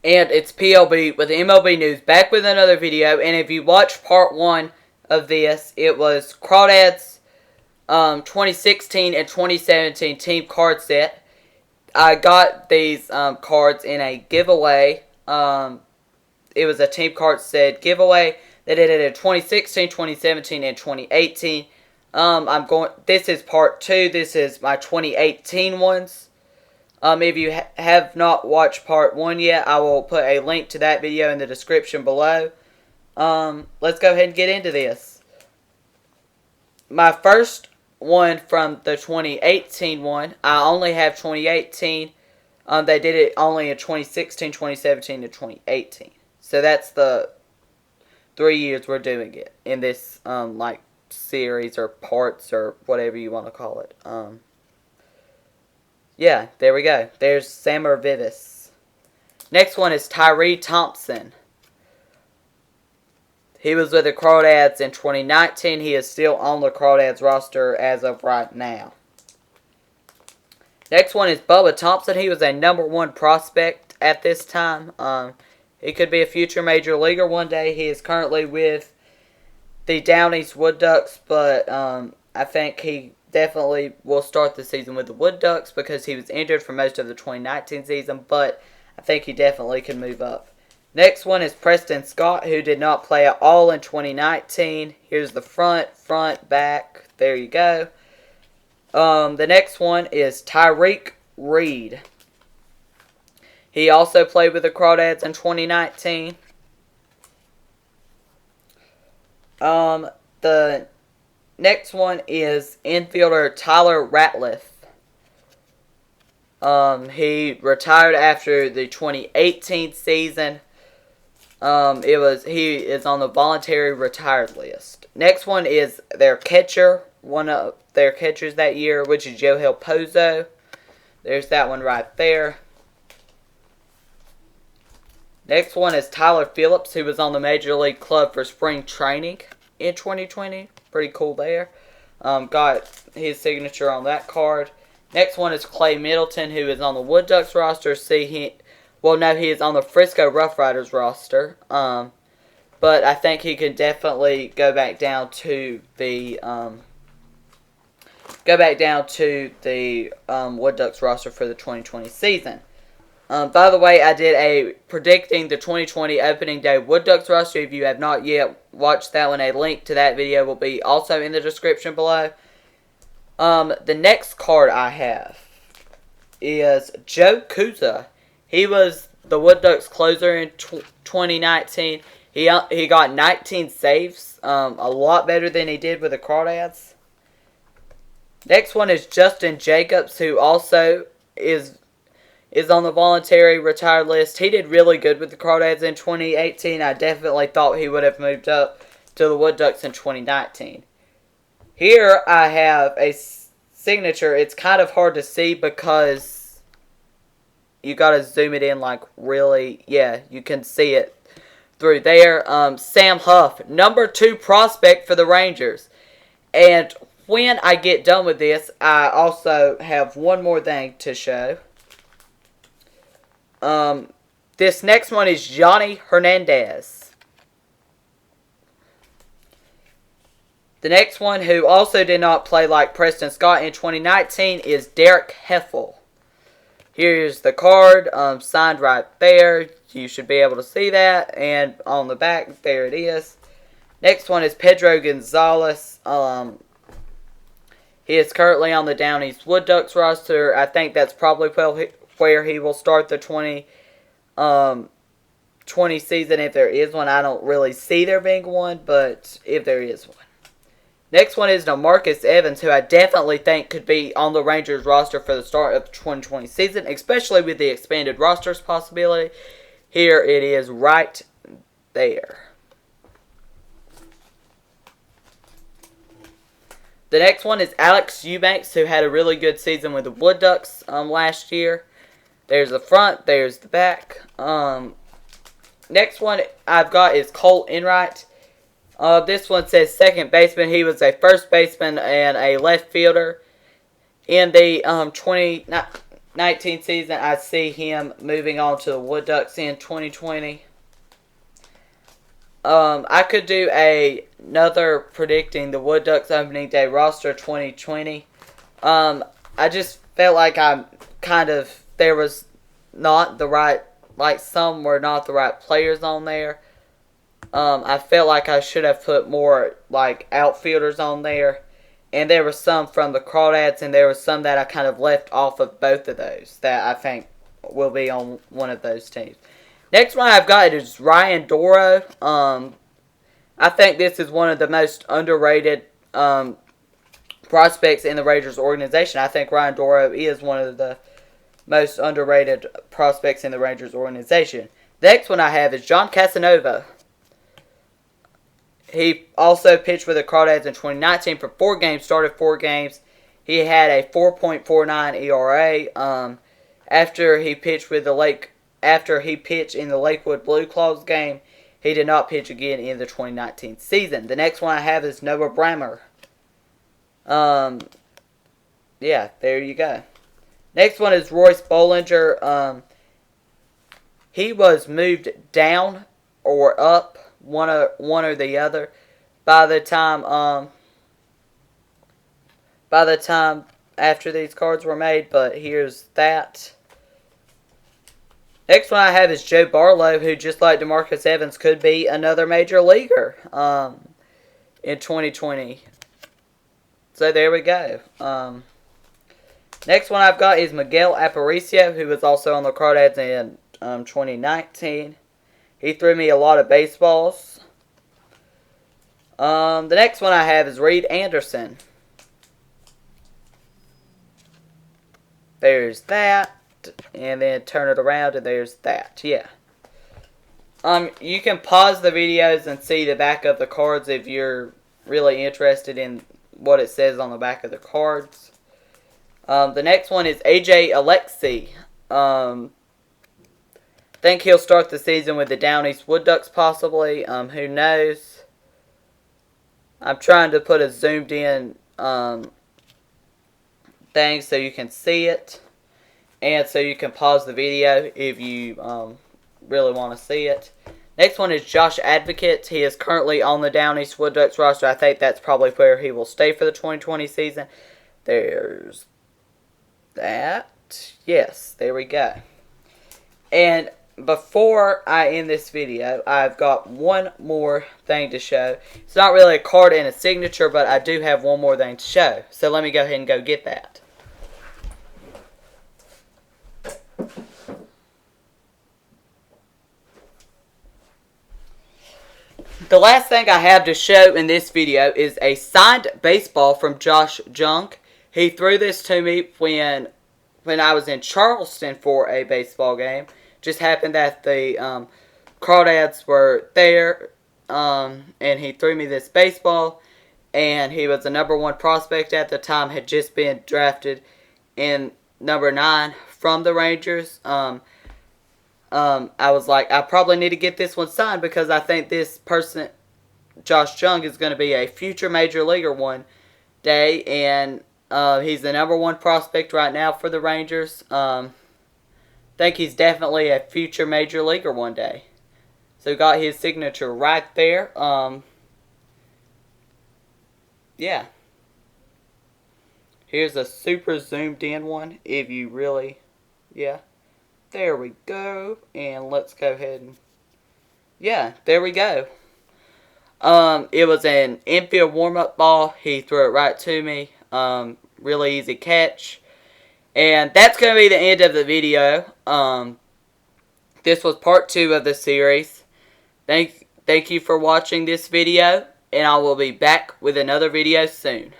And it's PLB with MLB News, back with another video. And if you watched part 1 of this, it was Crawdads 2016 and 2017 team card set. I got these cards in a giveaway. It was a team card set giveaway. They did it in 2016, 2017, and 2018. This is part 2. This is my 2018 ones. If you have not watched part 1 yet, I will put a link to that video in the description below. Let's go ahead and get into this. My first one from the 2018 one, I only have 2018. They did it only in 2016, 2017, and 2018. So that's the 3 years we're doing it in this like series or parts or whatever you want to call it. Yeah, there we go. There's Sammer Vivis. Next one is Tyree Thompson. He was with the Crawdads in 2019. He is still on the Crawdads roster as of right now. Next one is Bubba Thompson. He was a #1 prospect at this time. He could be a future major leaguer one day. He is currently with the Down East Wood Ducks, but I think he definitely will start the season with the Wood Ducks because he was injured for most of the 2019 season, but I think he definitely can move up. Next one is Preston Scott, who did not play at all in 2019. Here's the front, back. There you go. The next one is Tyreek Reed. He also played with the Crawdads in 2019. The next one is infielder Tyler Ratliff. He retired after the 2018 season. He is on the voluntary retired list. Next one is their catcher, one of their catchers that year, which is Yohel Pozo. There's that one right there. Next one is Tyler Phillips, who was on the Major League Club for spring training in 2020. Pretty cool there. Got his signature on that card. Next one is Clay Middleton, who is on the Wood Ducks roster. He is on the Frisco Rough Riders roster. But I think he can definitely go back down to the Wood Ducks roster for the 2020 season. By the way, I did a predicting the 2020 opening day Wood Ducks roster. If you have not yet watched that one, a link to that video will be also in the description below. The next card I have is Joe Kuza. He was the Wood Ducks closer in 2019. He got 19 saves, a lot better than he did with the Crawdads. Next one is Justin Jacobs, who also is on the voluntary retired list. He did really good with the Crawdads in 2018. I definitely thought he would have moved up to the Wood Ducks in 2019. Here I have a signature. It's kind of hard to see because you got to zoom it in like really. Yeah, you can see it through there. Sam Huff, #2 prospect for the Rangers. And when I get done with this, I also have one more thing to show. This next one is Johnny Hernandez. The next one, who also did not play like Preston Scott in 2019, is Derrick Hefele. Here's the card, signed right there. You should be able to see that. And on the back, there it is. Next one is Pedro Gonzalez. He is currently on the Down East Wood Ducks roster. I think that's probably where he will start the 2020 season if there is one. I don't really see there being one, but if there is one. Next one is Marcus Evans, who I definitely think could be on the Rangers roster for the start of the 2020 season, especially with the expanded rosters possibility. Here it is right there. The next one is Alex Eubanks, who had a really good season with the Wood Ducks last year. There's the front, there's the back. Next one I've got is Cole Enright. This one says second baseman. He was a first baseman and a left fielder in the 2019 season, I see him moving on to the Wood Ducks in 2020. I could do another predicting the Wood Ducks opening day roster 2020. I just felt like there was not the right, like some were not the right players on there. I felt like I should have put more like outfielders on there. And there were some from the Crawdads, and there was some that I kind of left off of both of those that I think will be on one of those teams. Next one I've got is Ryan Dora. I think this is one of the most underrated prospects in the Rangers organization. I think Ryan Dora is one of the most underrated prospects in the Rangers organization. The next one I have is John Casanova. He also pitched with the Crawdads in 2019 for 4 games, started 4 games. He had a 4.49 ERA. After he pitched in the Lakewood Blue Claws game, he did not pitch again in the 2019 season. The next one I have is Noah Brammer. Yeah, there you go. Next one is Royce Bollinger. He was moved down or up, one or the other, by the time after these cards were made. But here's that. Next one I have is Joe Barlow, who just like DeMarcus Evans could be another major leaguer in 2020. So there we go. Next one I've got is Miguel Aparicio, who was also on the Crawdads in 2019. He threw me a lot of baseballs. The next one I have is Reed Anderson. There's that. And then turn it around and there's that. Yeah. You can pause the videos and see the back of the cards if you're really interested in what it says on the back of the cards. The next one is AJ Alexi. Think he'll start the season with the Down East Wood Ducks possibly. Who knows? I'm trying to put a zoomed in thing so you can see it. And so you can pause the video if you really want to see it. Next one is Josh Advocate. He is currently on the Down East Wood Ducks roster. I think that's probably where he will stay for the 2020 season. There's that. Yes, there we go. And before I end this video, I've got one more thing to show. It's not really a card and a signature, but I do have one more thing to show. So let me go ahead and go get that. The last thing I have to show in this video is a signed baseball from Josh Jung. He threw this to me when I was in Charleston for a baseball game. Just happened that the Crawdads were there, and he threw me this baseball. And he was the number 1 prospect at the time, had just been drafted in number 9 from the Rangers. I was like, I probably need to get this one signed because I think this person, Josh Jung, is going to be a future major leaguer one day. And he's the number 1 prospect right now for the Rangers. Think he's definitely a future major leaguer one day. So got his signature right there. Yeah. Here's a super zoomed in one if you really, yeah. There we go. And let's go ahead and, yeah, there we go. It was an infield warm-up ball. He threw it right to me. Really easy catch. And that's going to be the end of the video. This was part 2 of the series. Thank you for watching this video. And I will be back with another video soon.